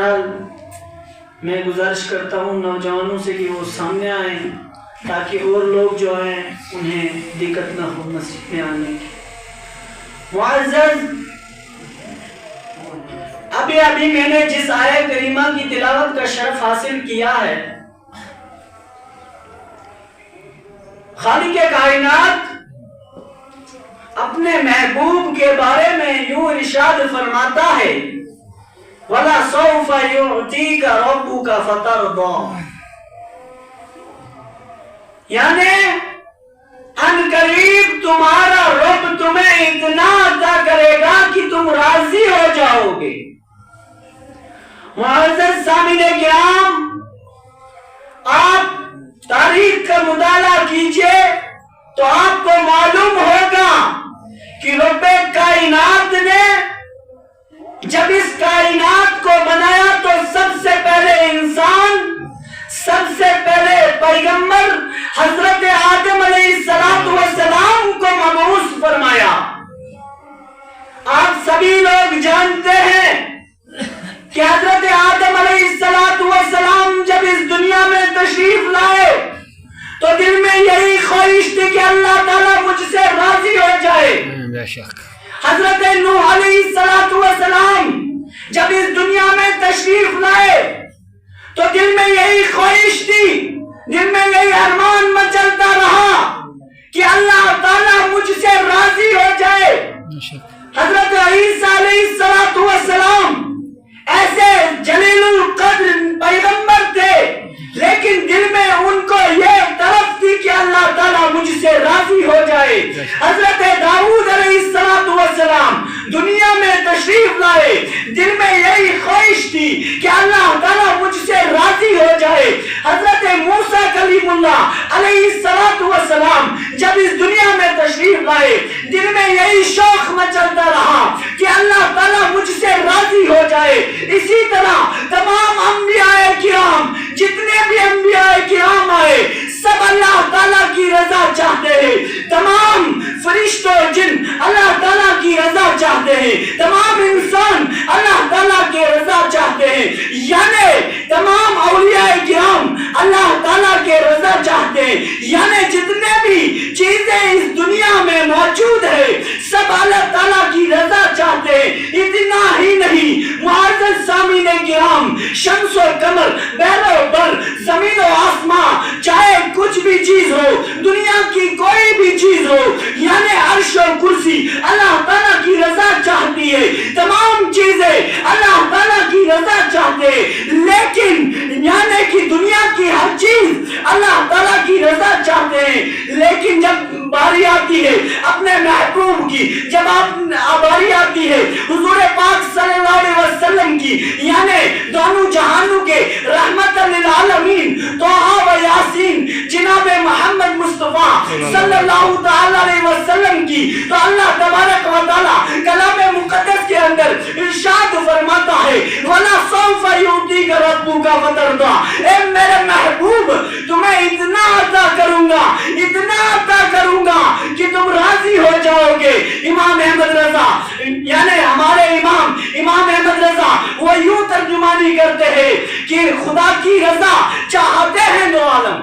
بہرحال میں گزارش کرتا ہوں نوجوانوں سے کہ وہ سامنے آئیں تاکہ اور لوگ جو ہیں انہیں دقت نہ ہو مسجد میں آنے کی۔ معزز، ابھی میں نے جس آیت کریمہ کی تلاوت کا شرف حاصل کیا ہے، خالق کائنات اپنے محبوب کے بارے میں یوں ارشاد فرماتا ہے وَلَا سَوْفَ يُعْتِيكَ رَبُّكَ فَتَرْضَىٰ، یعنی ان قریب تمہارا رب تمہیں اتنا عطا کرے گا کہ تم راضی ہو جاؤ گے۔ معزز سامعین کرام، آپ تاریخ کا مطالعہ کیجئے تو آپ کو معلوم ہوگا کہ رب کائنات نے جب اس کائنات کو بنایا تو سب سے پہلے انسان، سب سے پہلے پیغمبر حضرت آدم علیہ السلام کو مبعوث فرمایا۔ آپ سبھی لوگ جانتے ہیں کہ حضرت آدم علیہ السلام جب اس دنیا میں تشریف لائے تو دل میں یہی خواہش تھی کہ اللہ تعالیٰ مجھ سے راضی ہو جائے۔ بے شک حضرت نوح علیہ السلام جب اس دنیا میں تشریف لائے تو دل میں یہی خواہش تھی، دل میں یہی ارمان مچلتا رہا کہ اللہ تعالیٰ مجھ سے راضی ہو جائے۔ حضرت عیسیٰ علیہ السلام ایسے جلیل القدر پیغمبر تھے، لیکن دل میں ان کو یہ طرف تھی کہ اللہ تعالیٰ مجھ سے راضی ہو جائے۔ حضرت داؤد علیہ السلام دنیا میں تشریف لائے، دل میں یہی خواہش تھی کہ اللہ تعالیٰ مجھ سے راضی ہو جائے۔ حضرت موسیٰ کلیم اللہ علیہ السلام جب اس دنیا میں تشریف لائے، دل میں یہی شوق مچلتا رہا کہ اللہ تعالیٰ مجھ سے راضی ہو جائے۔ اسی طرح تمام انبیاء کرام، جتنے بھی انبیاء کرام آئے، سب اللہ تعالیٰ کی رضا چاہتے ہیں۔ تمام فرشتوں جن اللہ تعالیٰ کی رضا چاہتے ہیں، تمام انسان اللہ تعالیٰ کی رضا چاہتے ہیں، یعنی تمام اولیاء کرام اللہ تعالیٰ کی رضا چاہتے ہیں، یعنی جتنے بھی چیزیں اس دنیا میں موجود ہیں سب اللہ تعالیٰ کی رضا چاہتے ہیں۔ اتنا ہی نہیں معزز سامعین کرام، شمس و قمر، بحر و بر، زمین و آسمان، چاہے کچھ بھی چیز ہو، دنیا کی کوئی بھی چیز ہو، یعنی عرش و کرسی اللہ تعالیٰ کی رضا چاہتی ہے، تمام چیزیں اللہ تعالیٰ کی رضا چاہتے ہیں، لیکن یعنی کہ دنیا کی ہر چیز اللہ تعالیٰ کی رضا چاہتے ہیں، لیکن جب باری آتی ہے اپنے محبوب کی، جب باری آتی ہے حضور پاک صلی اللہ علیہ وسلم کی، یعنی دونوں جہانوں کے رحمت للعالمین طٰہٰ و یاسین جناب محمد مصطفیٰ صلی اللہ تعالی علیہ وسلم کی، تو اللہ تبارک و تعالی کلام مقدس کے اندر ارشاد فرماتا ہے وَلَا سَوْفَ يُعْتِيكَ رَبُّكَ فَتَرْضَىٰ، اے میرے محبوب تمہیں اتنا عطا کروں گا، اتنا عطا کروں گا کہ تم راضی ہو جاؤ گے۔ امام احمد رضا، یعنی ہمارے امام احمد رضا، وہ یوں ترجمانی کرتے ہیں کہ خدا کی رضا چاہتے ہیں دو عالم،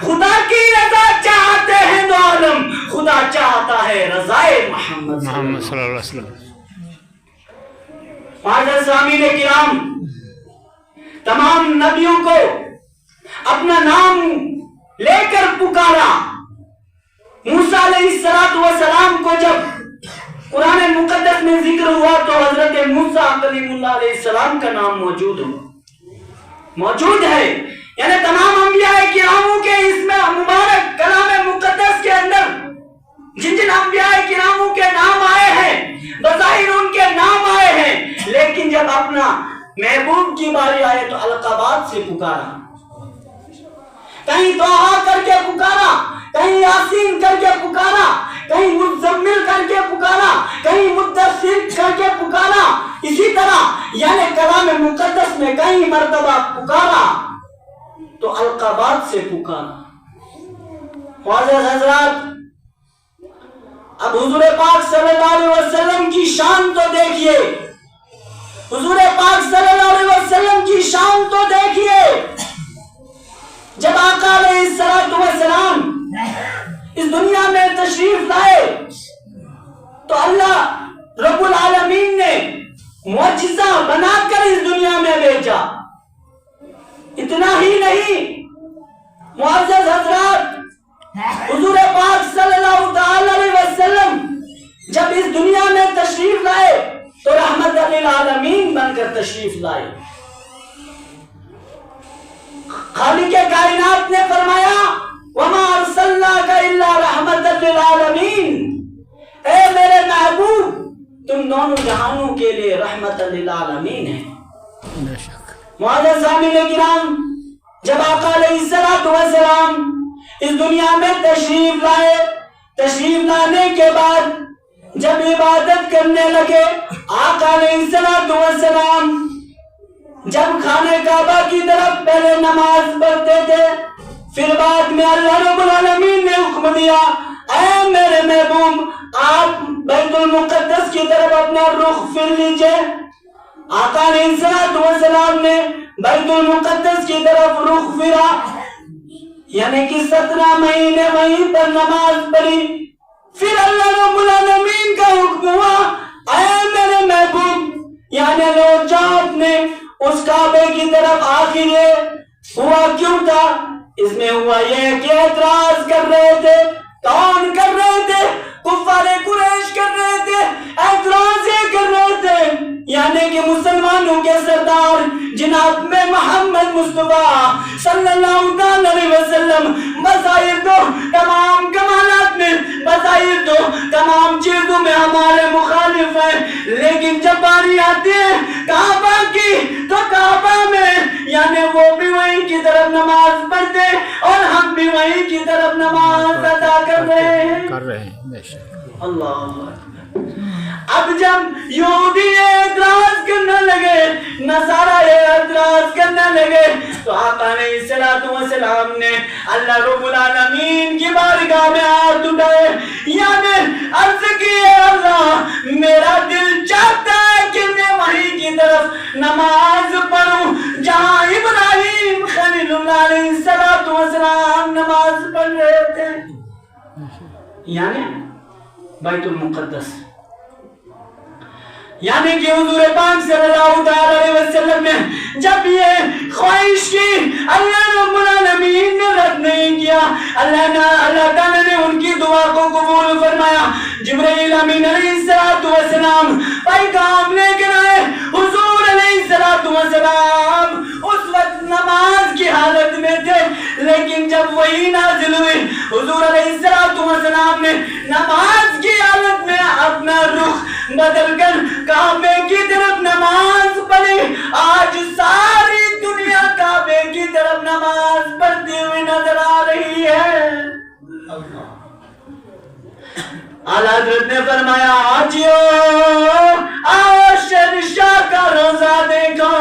خدا کی رضا چاہتے ہیں دو عالم، خدا چاہتا ہے رضائے محمد صلی اللہ علیہ وسلم۔ معزز سامعین کرام، تمام نبیوں کو اپنا نام لے کر پکارا۔ موسیٰ علیہ السلام کو جب قرآن مقدس میں ذکر ہوا تو حضرت موسیٰ کلیم اللہ علیہ السلام کا نام موجود ہے، یعنی تمام انبیاء کراموں کے اس میں مبارک کلام مقدس کے اندر جن انبیاء کراموں کے نام آئے ہیں، بظاہر ان کے نام آئے ہیں، لیکن جب اپنا محبوب کی باری آئے تو القابات سے پکارا، کہیں طٰہٰ کر کے پکارا، کہیں یاسین کر کے پکارا، کہیں مزمل کر کے پکارا، کہیں مدثر کر کے پکارا، اسی طرح یعنی کلام مقدس میں کئی مرتبہ پکارا تو القابات سے پکارا۔ معزز حضرات، اب حضور پاک صلی اللہ علیہ وسلم کی شان تو دیکھیے۔ حضور پاک صلی اللہ علیہ وسلم اتنا ہی نہیں معزز حضرات، حضور پاک صلی اللہ تعالی علیہ وسلم جب اس دنیا میں تشریف لائے تو رحمت للعالمین بن کر تشریف لائے۔ خالق کائنات نے فرمایا وَمَا أَرْسَلْنَاكَ إِلَّا رَحْمَةً لِلْعَالَمِينَ، اے میرے محبوب تم دونوں جہانوں کے لیے رحمت للعالمین ہیں۔ معزز سامعین کرام، جب آقا علیہ السلام اس دنیا میں تشریف لائے، تشریف لانے کے بعد جب عبادت کرنے لگے، آقا علیہ السلام جب خانہ کعبہ کی طرف پہلے نماز پڑھتے تھے، پھر بعد میں اللہ رب العالمین نے حکم دیا اے میرے محبوب آپ بیت المقدس کی طرف اپنا رخ پھر لیجئے۔ آقا علیہ السلام نے بیت المقدس کی طرف رخ پھرا، یعنی کہ 17 مہینے وہیں پر نماز پڑھی۔ پھر اللہ رب العالمین کا حکم ہوا اے میرے محبوب یعنی لوٹ جاؤ اپنے اس کعبے کی طرف۔ آخر یہ ہوا کیوں تھا؟ اس میں ہوا یہ کہ اعتراض کر رہے تھے۔ کون کر رہے تھے؟ کفار قریش کر رہے تھے، اعتراض کر رہے تھے، یعنی کہ مسلمانوں کے سردار جناب میں محمد مصطفیٰ صلی اللہ علیہ وسلم بظاہر تو تمام کمالات میں، بظاہر تو تمام چیزوں میں ہمارے مخالف ہیں، لیکن جب باری آتی ہے کعبہ کی تو کعبہ میں یعنی وہ بھی وہیں کی طرف نماز پڑھتے اور ہم بھی وہیں کی طرف نماز ادا کر رہے ہیں۔ اللہ اب جب یہودی اعتراض کرنے لگے، نصارہ اعتراض کرنے لگے، تو آقا علیہ السلام نے اللہ رب العالمین کی بارگاہ میں ہاتھ اٹھائے، یعنی عرض کی اے اللہ میرا دل چاہتا ہے کہ میں وہیں کی طرف نماز پڑھوں جہاں ابراہیم خلیل اللہ علیہ السلام نماز پڑھ رہے تھے، یعنی بیت المقدس۔ یعنی کہ حضور پاک صلی اللہ علیہ وسلم نے جب یہ خواہش کی، اللہ رب العالمین نے رد نہیں کیا، اللہ تعالیٰ نے ان کی دعا کو قبول فرمایا۔ جبرائیل امین علیہ السلام پیغام لے کر آئے، حضور علیہ السلام اس وقت نماز کی حالت میں تھے، لیکن جب وہی نازل ہوئی حضور علیہ السلام نے نماز کی حالت میں اپنا رخ بدل کر کعبے کی طرف نماز پڑھی۔ آج ساری دنیا کعبے کی طرف نماز پڑھتی ہوئی نظر آ رہی ہے۔ اعلیٰ حضرت نے فرمایا آجیو آؤ شہنشاہ کا روزہ دیکھو،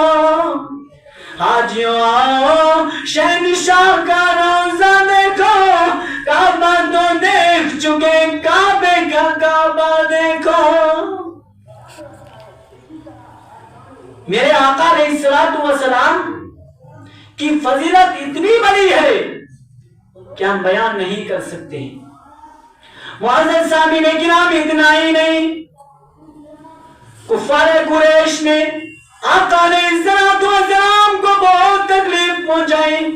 آجیو آؤ شہنشاہ کا روزہ دیکھو، کعبہ تو دیکھ چکے کعبے کا کعبہ دیکھو۔ میرے آقا علیہ السلام کی فضیلت اتنی بڑی ہے کہ ہم بیان نہیں کر سکتے۔ معزز سامعین کرام، اتنا ہی نہیں، کفار قریش نے آقا علیہ السلام کو بہت تکلیف پہنچائی،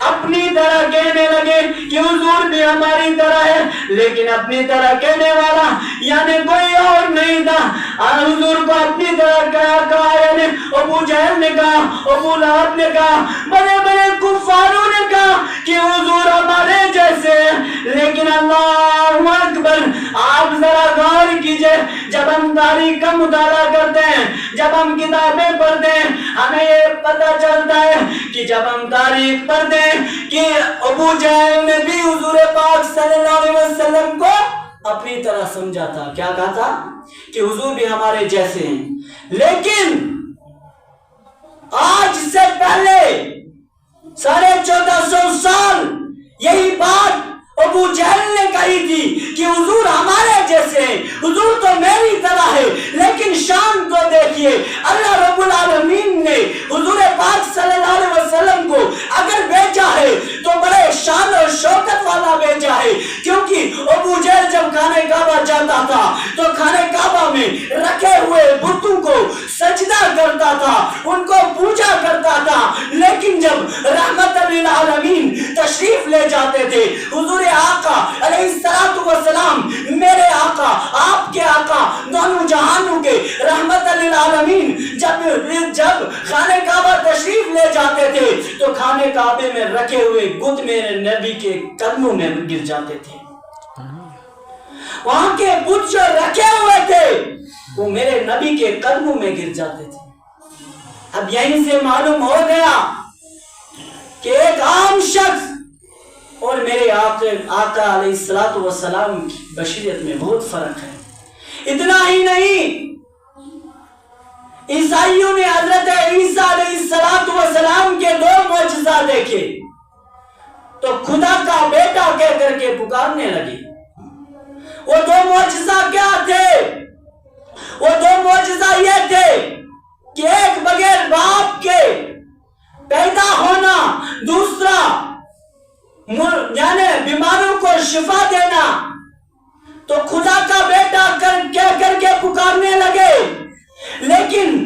اپنی طرح کہنے لگے کہ حضور بھی ہماری طرح ہے، لیکن اپنی طرح کہنے والا یعنی کوئی اور نہیں تھا۔ حضور کو اپنی طرح کہا، یعنی ابو جہل نے کہا، ابو لہب نے کہا، بڑے بڑے کفاروں نے کہا کہ حضور ہمارے جیسے ہیں، لیکن اللہ اکبر، آپ ذرا غور کیجئے، جب ہم تاریخ کا مطالعہ کرتے ہیں، جب ہم کتابیں پڑھتے ہیں، ہمیں یہ پتہ چلتا ہے کہ جب ہم تاریخ پڑھتے ہیں کہ ابو جہل نے بھی حضور پاک صلی اللہ علیہ وسلم کو اپنی طرح سمجھا تھا۔ کیا کہا تھا؟ کہ حضور بھی ہمارے جیسے ہیں۔ لیکن آج سے پہلے 1450 سال یہی بات ابو جہل نے کہی تھی کہ حضور ہمارے جیسے ہیں، حضور تو میری طرح ہے، لیکن شان کو دیکھیے، اللہ رب العالمین نے حضور پاک صلی اللہ علیہ وسلم کو اگر بھیجا ہے تو بڑے شان اور شوکت والا بھیجا ہے، کیونکہ ابو جہل جب خانہ کعبہ جاتا تھا تو خانہ کعبہ میں رکھے ہوئے بتوں کو سجدہ کرتا تھا، ان کو پوجا کرتا تھا، لیکن جب خانہ کعبہ تشریف لے جاتے تھے تو خانہ کعبے میں رکھے ہوئے گد میرے نبی کے قدموں میں گر جاتے تھے. وہاں کے بت جو رکھے ہوئے تھے وہ میرے نبی کے قدموں میں گر جاتے تھے. اب یہیں سے معلوم ہو گیا کہ ایک عام شخص اور میرے آقا علیہ الصلوۃ والسلام کی بشریت میں بہت فرق ہے. اتنا ہی نہیں، عیسائیوں نے حضرت عیسیٰ علیہ الصلوۃ والسلام کے 2 معجزہ دیکھے تو خدا کا بیٹا کہہ کر کے پکارنے لگے. وہ 2 معجزہ کیا تھے؟ وہ 2 معجزہ یہ تھے کہ ایک بغیر باپ کے پیدا ہونا، دوسرا یعنی بیماروں کو شفا دینا. تو خدا کا بیٹا کہہ کر کے پکارنے لگے. لیکن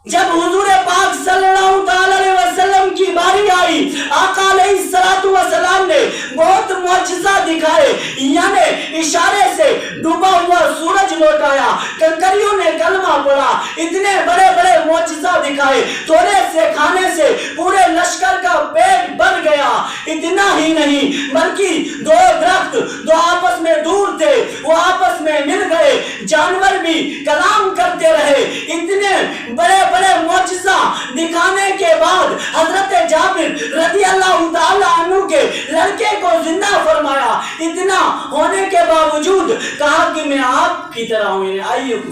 جب حضور پاک صلی اللہ علیہ وسلم کی باری آئی، آقا علیہ الصلوۃ والسلام نے بہت معجزہ دکھائے، یعنی اشارے سے ڈوبا ہوا سورج لوٹایا، کنکریوں نے کلمہ پڑھا، اتنے بڑے بڑے معجزہ دکھائے، تھوڑے سے کھانے سے پورے لشکر کا پیٹ بھر گیا. اتنا ہی نہیں بلکہ 2 درخت جو آپس میں دور تھے وہ آپس میں مل گئے، جانور بھی کلام کرتے رہے. اتنے بڑے بڑے معجزہ دکھانے کے بعد حضرت جابر رضی اللہ تعالی عنہ کے لڑکے کو زندہ فرمایا. اتنا ہونے کے باوجود کہا کہ میں آپ کی طرح ہوں،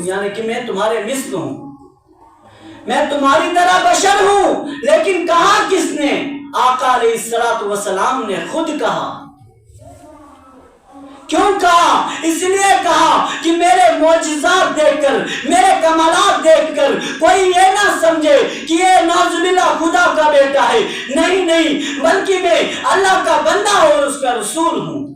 یعنی کہ میں تمہارے مثل ہوں، میں تمہاری طرح بشر ہوں. لیکن کہا کس نے؟ آقا علیہ الصلوۃ والسلام نے خود کہا. کیوں کہا؟ اس لیے کہا کہ میرے معجزات دیکھ کر، میرے کمالات دیکھ کر کوئی یہ نہ سمجھے کہ یہ نعوذ باللہ خدا کا بیٹا ہے. نہیں، بلکہ میں اللہ کا بندہ اور اس کا رسول ہوں.